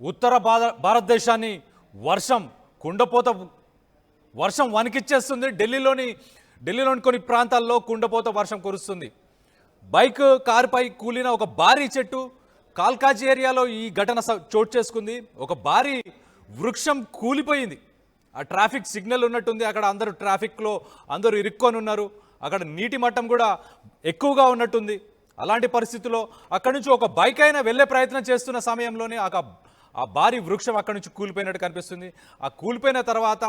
ఉత్తర భారతదేశాన్ని వర్షం కుండపోత వర్షం వణికిచ్చేస్తుంది. ఢిల్లీలోని కొన్ని ప్రాంతాల్లో కుండపోత వర్షం కురుస్తుంది. బైక్ కారుపై కూలిన ఒక భారీ చెట్టు కాల్కాజీ ఏరియాలో ఈ ఘటన చోటు చేసుకుంది. ఒక భారీ వృక్షం కూలిపోయింది. ఆ ట్రాఫిక్ సిగ్నల్ ఉన్నట్టుంది. అక్కడ అందరూ ట్రాఫిక్లో అందరూ ఇరుక్కొని ఉన్నారు. అక్కడ నీటి మట్టం కూడా ఎక్కువగా ఉన్నట్టుంది. అలాంటి పరిస్థితుల్లో అక్కడి నుంచి ఒక బైక్ అయినా వెళ్ళే ప్రయత్నం చేస్తున్న సమయంలోనే ఆ భారీ వృక్షం అక్కడి నుంచి కూలిపోయినట్టు కనిపిస్తుంది. ఆ కూలిపోయిన తర్వాత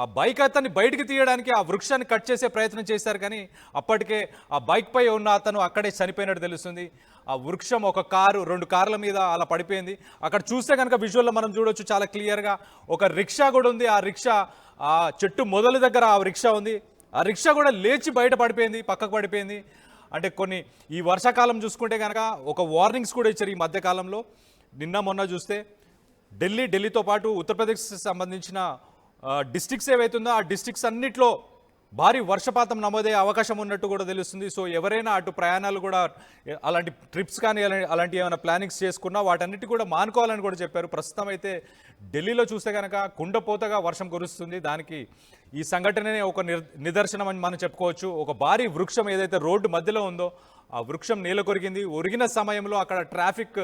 ఆ బైక్ అతన్ని బయటికి తీయడానికి ఆ వృక్షాన్ని కట్ చేసే ప్రయత్నం చేశారు, కానీ అప్పటికే ఆ బైక్ పై ఉన్న అతను అక్కడే చనిపోయినట్టు తెలుస్తుంది. ఆ వృక్షం ఒక కారు, 2 కార్ల మీద అలా పడిపోయింది. అక్కడ చూస్తే కనుక విజువల్లో మనం చూడొచ్చు చాలా క్లియర్గా. ఒక రిక్షా కూడా ఉంది. ఆ రిక్షా ఆ చెట్టు మొదలు దగ్గర ఆ రిక్షా ఉంది. ఆ రిక్షా కూడా లేచి బయట పడిపోయింది, పక్కకు పడిపోయింది. అంటే కొన్ని ఈ వర్షాకాలం చూసుకుంటే కనుక ఒక వార్నింగ్స్ కూడా ఇచ్చారు ఈ మధ్యకాలంలో. నిన్న మొన్న చూస్తే ఢిల్లీతో పాటు ఉత్తరప్రదేశ్కి సంబంధించిన డిస్ట్రిక్ట్స్ ఏవైతుందో ఆ డిస్ట్రిక్ట్స్ అన్నిట్లో భారీ వర్షపాతం నమోదయ్యే అవకాశం ఉన్నట్టు కూడా తెలుస్తుంది. సో ఎవరైనా అటు ప్రయాణాలు కూడా అలాంటి ట్రిప్స్ కానీ అలాంటి ఏమైనా ప్లానింగ్స్ చేసుకున్నా వాటన్నిటి కూడా మానుకోవాలని కూడా చెప్పారు. ప్రస్తుతం అయితే ఢిల్లీలో చూస్తే కనుక కుండపోతగా వర్షం కురుస్తుంది. దానికి ఈ సంఘటననే ఒక నిదర్శనం అని మనం చెప్పుకోవచ్చు. ఒక భారీ వృక్షం ఏదైతే రోడ్డు మధ్యలో ఉందో ఆ వృక్షం నేల కొరిగింది. ఒరిగిన సమయంలో అక్కడ ట్రాఫిక్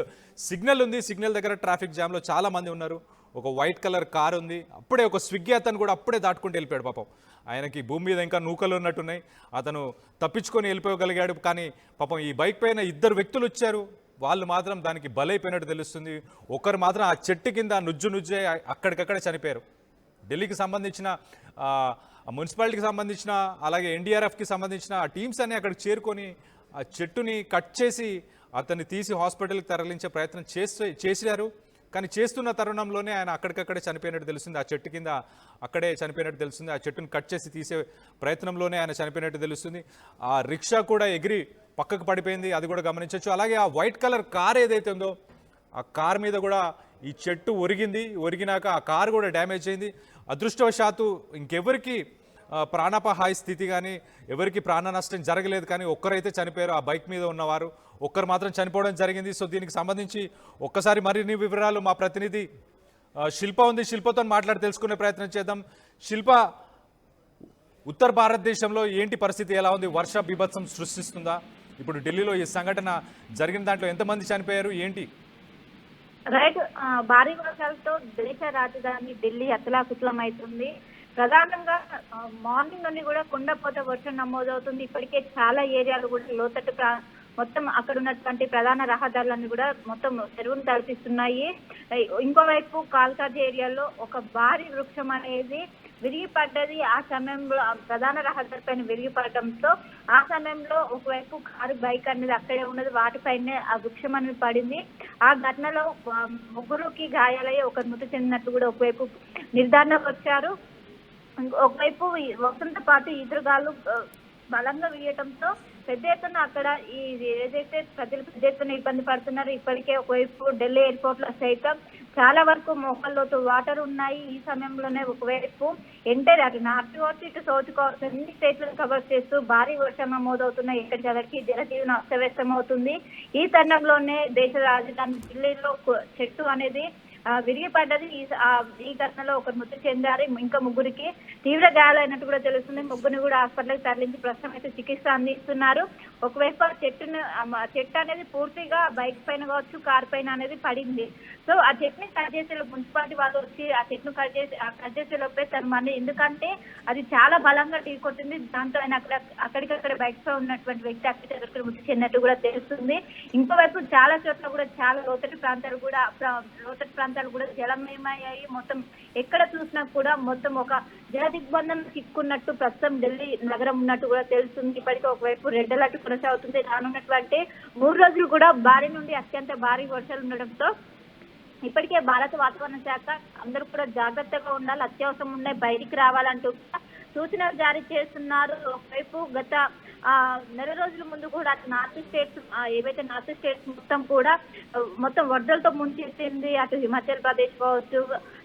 సిగ్నల్ ఉంది. సిగ్నల్ దగ్గర ట్రాఫిక్ జామ్లో చాలా మంది ఉన్నారు. ఒక వైట్ కలర్ కార్ ఉంది. అప్పుడే ఒక స్విగ్గీ అతను కూడా అప్పుడే దాటుకుంటూ వెళ్ళిపోయాడు. పాపం ఆయనకి భూమి మీద ఇంకా నూకలు ఉన్నట్టున్నాయి. అతను తప్పించుకొని వెళ్ళిపోగలిగాడు. కానీ పాపం ఈ బైక్ పైన 2 వ్యక్తులు వచ్చారు. వాళ్ళు మాత్రం దానికి బలైపోయినట్టు తెలుస్తుంది. ఒకరు మాత్రం ఆ చెట్టు కింద నుజ్జే అక్కడికక్కడే చనిపోయారు. ఢిల్లీకి సంబంధించిన మున్సిపాలిటీకి సంబంధించిన అలాగే ఎన్డీఆర్ఎఫ్కి సంబంధించిన ఆ టీమ్స్ అన్నీ అక్కడికి చేరుకొని ఆ చెట్టుని కట్ చేసి అతన్ని తీసి హాస్పిటల్కి తరలించే ప్రయత్నం చేశారు. కానీ చేస్తున్న తరుణంలోనే ఆయన అక్కడికక్కడే చనిపోయినట్టు తెలుస్తుంది. ఆ చెట్టు కింద అక్కడే చనిపోయినట్టు తెలుస్తుంది. ఆ చెట్టును కట్ చేసి తీసే ప్రయత్నంలోనే ఆయన చనిపోయినట్టు తెలుస్తుంది. ఆ రిక్షా కూడా ఎగిరి పక్కకు పడిపోయింది. అది కూడా గమనించవచ్చు. అలాగే ఆ వైట్ కలర్ కార్ ఏదైతే ఉందో ఆ కార్ మీద కూడా ఈ చెట్టు ఒరిగినాక ఆ కారు కూడా డ్యామేజ్ అయింది. అదృష్టవశాత్తు ఇంకెవరికి ప్రాణాపాయ స్థితి కానీ ఎవరికి ప్రాణ నష్టం జరగలేదు. కానీ ఒక్కరైతే చనిపోయారు. ఆ బైక్ మీద ఉన్నవారు ఒక్కరు మాత్రం చనిపోవడం జరిగింది. సో దీనికి సంబంధించి ఒక్కసారి మరిన్ని వివరాలు మా ప్రతినిధి శిల్ప ఉంది. శిల్పతో మాట్లాడి తెలుసుకునే ప్రయత్నం చేద్దాం. శిల్ప, ఉత్తర భారతదేశంలో ఏంటి పరిస్థితి, ఎలా ఉంది? వర్ష బీభత్సం సృష్టిస్తుందా? ఇప్పుడు ఢిల్లీలో ఈ సంఘటన జరిగిన దాంట్లో ఎంతమంది చనిపోయారు, ఏంటి? రైట్, భారీ వర్షాలతో దేశ రాజధాని ఢిల్లీ అతలాకుతలం అవుతుంది. ప్రధానంగా మార్నింగ్ నుండి కూడా కుండపోత వర్షం నమోదవుతుంది. ఇప్పటికే చాలా ఏరియాలు కూడా లోతట్టు మొత్తం అక్కడ ఉన్నటువంటి ప్రధాన రహదారులన్నీ కూడా మొత్తం చెరువును తలపిస్తున్నాయి. ఇంకోవైపు కాల్కాజ్ ఏరియాలో ఒక భారీ వృక్షం అనేది విరిగిపడ్డది. ఆ సమయంలో ప్రధాన రహదారి పైన విరిగిపడటంతో ఆ సమయంలో ఒకవైపు కారు, బైక్ అనేది అక్కడే ఉన్నది. వాటిపైనే ఆ వృక్షం అనేది పడింది. ఆ ఘటనలో 3కి గాయాలయ్యి ఒకరు మృతి చెందినట్టు కూడా ఒకవైపు నిర్ధారణకు వచ్చారు. ఒకవైపు వర్షంతో పాటు ఈదురుగాలు బలంగా వీయటంతో పెద్ద ఎత్తున అక్కడ ఏదైతే ప్రజలు పెద్ద ఎత్తున ఇబ్బంది పడుతున్నారో, ఇప్పటికే ఒకవైపు ఢిల్లీ ఎయిర్పోర్ట్ లో సైతం చాలా వరకు మోకాళ్ళలోతు వాటర్ ఉన్నాయి. ఈ సమయంలోనే ఒకవైపు ఎంటర్ అటు నార్త్ కావచ్చు ఇటు సౌత్ కావచ్చు అన్ని స్టేట్లను కవర్ చేస్తూ భారీ వర్షం నమోదవుతున్నాయి. ఎక్కడికక్కడికి జనజీవనం అస్తవ్యస్తం అవుతుంది. ఈ తరుణంలోనే దేశ రాజధాని ఢిల్లీలో చెట్టు అనేది విరిగిపడ్డది. ఈ ఘటనలో ఒకరు మృతి చెందారు. ఇంకా 3కి తీవ్ర గాయాలైనట్టు కూడా తెలుస్తుంది. 3ని కూడా హాస్పిటల్కి తరలించి ప్రస్తుతం అయితే చికిత్స అందిస్తున్నారు. ఒకవైపు ఆ చెట్టు అనేది పూర్తిగా బైక్ పైన కావచ్చు, కార్ పైన అనేది పడింది. సో ఆ చెట్టుని కట్ చేసే మున్సిపాలిటీ వాళ్ళు వచ్చి ఆ చెట్టును కట్ చేసే లోపే తన మళ్ళీ, ఎందుకంటే అది చాలా బలంగా ఢీకొట్టింది. దాంతో ఆయన అక్కడికక్కడ బైక్ పై ఉన్నటువంటి వ్యక్తి అక్కడ మృతి చెందినట్టు కూడా తెలుస్తుంది. ఇంకోవైపు చాలా చోట్ల కూడా చాలా లోతట్టు ప్రాంతాలు కూడా జలమయమయ్యాయి. మొత్తం ఎక్కడ చూసినా కూడా మొత్తం ఒక జల దిగ్బంధం చిక్కున్నట్టు ప్రస్తుతం ఢిల్లీ నగరం ఉన్నట్టు కూడా తెలుస్తుంది. ఇప్పటికీ ఒకవైపు రెడ్ అలర్ట్ కొనసాగుతుంది. రానున్నటువంటి 3 రోజులు కూడా భారీ నుండి అత్యంత భారీ వర్షాలు ఉండడంతో ఇప్పటికే భారత వాతావరణ శాఖ అందరూ కూడా జాగ్రత్తగా ఉండాలి, అత్యవసరం ఉన్నాయి బయటికి రావాలంటూ సూచనలు జారీ చేస్తున్నారు. ఒకవైపు గత నెల రోజుల ముందు కూడా అటు నార్త్ స్టేట్స్ మొత్తం కూడా మొత్తం వరదలతో ముంచెత్తింది. అటు హిమాచల్ ప్రదేశ్ కావచ్చు,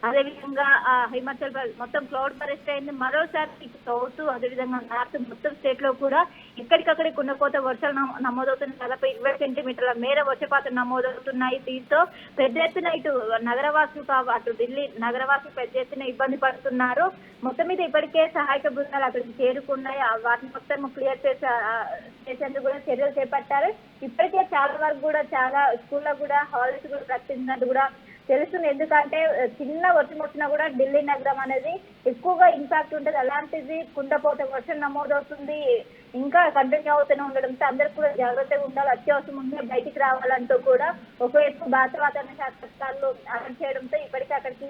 అదేవిధంగా హిమాచల్ ప్రదేశ్ మొత్తం క్లౌడ్ బరెస్ట్ అయింది. మరోసారి ఇటు సౌత్ అదేవిధంగా నార్త్ మొత్తం స్టేట్ లో కూడా ఎక్కడికక్కడే కుండపోత వర్షాలు నమోదవుతున్నాయి. దాదాపు 20 సెంటీమీటర్ల మేర వర్షపాతం నమోదవుతున్నాయి. దీంతో పెద్ద ఎత్తున ఇటు నగరవాసులు అటు ఢిల్లీ నగరవాసులు పెద్ద ఎత్తున ఇబ్బంది పడుతున్నారు. మొత్తం మీద ఇప్పటికే సహాయక బృందాలు అక్కడికి చేరుకున్నాయి. వాటిని మొత్తం క్లియర్ చేసేందుకు కూడా చర్యలు చేపట్టారు. ఇప్పటికే చాలా వరకు కూడా చాలా స్కూల్లో కూడా హాలిడేస్ కూడా ప్రకటించినట్టు కూడా తెలుస్తుంది. ఎందుకంటే చిన్న వర్షం వచ్చినా కూడా ఢిల్లీ నగరం అనేది ఎక్కువగా ఇంపాక్ట్ ఉంటుంది. అలాంటిది కుండపోత వర్షం నమోదవుతుంది, ఇంకా కంటిన్యూ అవుతూనే ఉండడంతో అందరూ కూడా జాగ్రత్తగా ఉండాలి. అత్యవసరం ఉంటే బయటికి రావాలంటూ కూడా ఒకవైపు భారత వాతావరణ శాఖ అధికారులు అలర్ట్ చేయడంతో ఇప్పటికీ అక్కడికి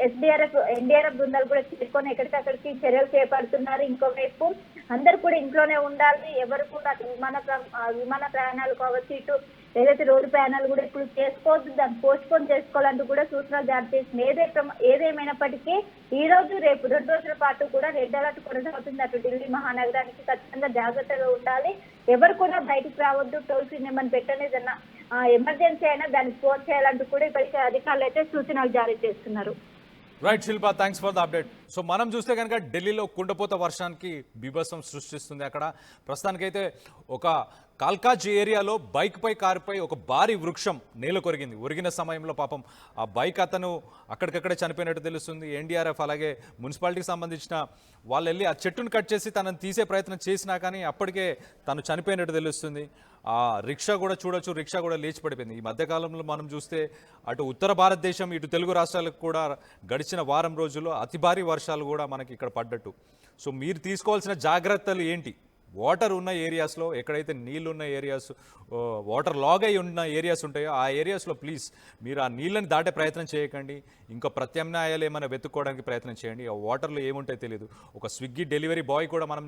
ఎన్డీఆర్ఎఫ్ బృందాలు కూడా చేరుకొని ఎక్కడికక్కడికి చర్యలు చేపడుతున్నారు. ఇంకోవైపు అందరూ కూడా ఇంట్లోనే ఉండాలి. ఎవరు కూడా విమాన ప్రయాణాలు కావచ్చు, ఇటు ఏదైతే రోడ్డు ప్రయాణాలు కూడా ఇప్పుడు చేసుకోవద్దు, దాన్ని పోస్ట్పోన్ చేసుకోవాలంటూ కూడా సూచనలు జారీ చేసింది. ఏదేమైనప్పటికీ ఈ రోజు రేపు 2 రోజుల పాటు కూడా రెడ్ అలర్ట్ కొనసాగుతుంది. అటు ఢిల్లీ మహానగరానికి ఖచ్చితంగా జాగ్రత్తగా ఉండాలి. ఎవరు కూడా బయటికి రావద్దు. టోల్ ఫ్రీ నెంబర్ పెట్టని ఏదన్నా ఎమర్జెన్సీ అయినా దాన్ని ఫోన్ చేయాలంటూ కూడా ఇప్పటికే అధికారులు అయితే సూచనలు జారీ చేస్తున్నారు. Right Shilpa, thanks for the update. So మనం చూస్తే కనుక ఢిల్లీలో కుండపోత వర్షానికి బీభత్సం సృష్టిస్తుంది. అక్కడ ప్రస్తుతానికైతే ఒక కాల్కాజ్ ఏరియాలో బైక్పై కారుపై ఒక భారీ వృక్షం నేల కొరిగింది. ఒరిగిన సమయంలో పాపం ఆ బైక్ అతను అక్కడికక్కడే చనిపోయినట్టు తెలుస్తుంది. ఎన్డీఆర్ఎఫ్ అలాగే మున్సిపాలిటీకి సంబంధించిన వాళ్ళు వెళ్ళి ఆ చెట్టును కట్ చేసి తనను తీసే ప్రయత్నం చేసినా కానీ అప్పటికే తను చనిపోయినట్టు తెలుస్తుంది. ఆ రిక్షా కూడా చూడొచ్చు, రిక్షా కూడా లేచి పడిపోయింది. ఈ మధ్యకాలంలో మనం చూస్తే అటు ఉత్తర భారతదేశం ఇటు తెలుగు రాష్ట్రాలకు కూడా గడిచిన వారం రోజుల్లో అతి భారీ వర్షాలు కూడా మనకి ఇక్కడ పడ్డట్టు. సో మీరు తీసుకోవాల్సిన జాగ్రత్తలు ఏంటి? వాటర్ ఉన్న ఏరియాస్లో, ఎక్కడైతే నీళ్ళు ఉన్న ఏరియాస్, వాటర్ లాగ్ అయి ఉన్న ఏరియాస్ ఉంటాయో ఆ ఏరియాస్లో ప్లీజ్ మీరు ఆ నీళ్ళని దాటే ప్రయత్నం చేయకండి. ఇంకా ప్రత్యామ్నాయాలు ఏమైనా వెతుక్కోవడానికి ప్రయత్నం చేయండి. ఆ వాటర్లో ఏముంటాయో తెలియదు. ఒక స్విగ్గీ డెలివరీ బాయ్ కూడా మనం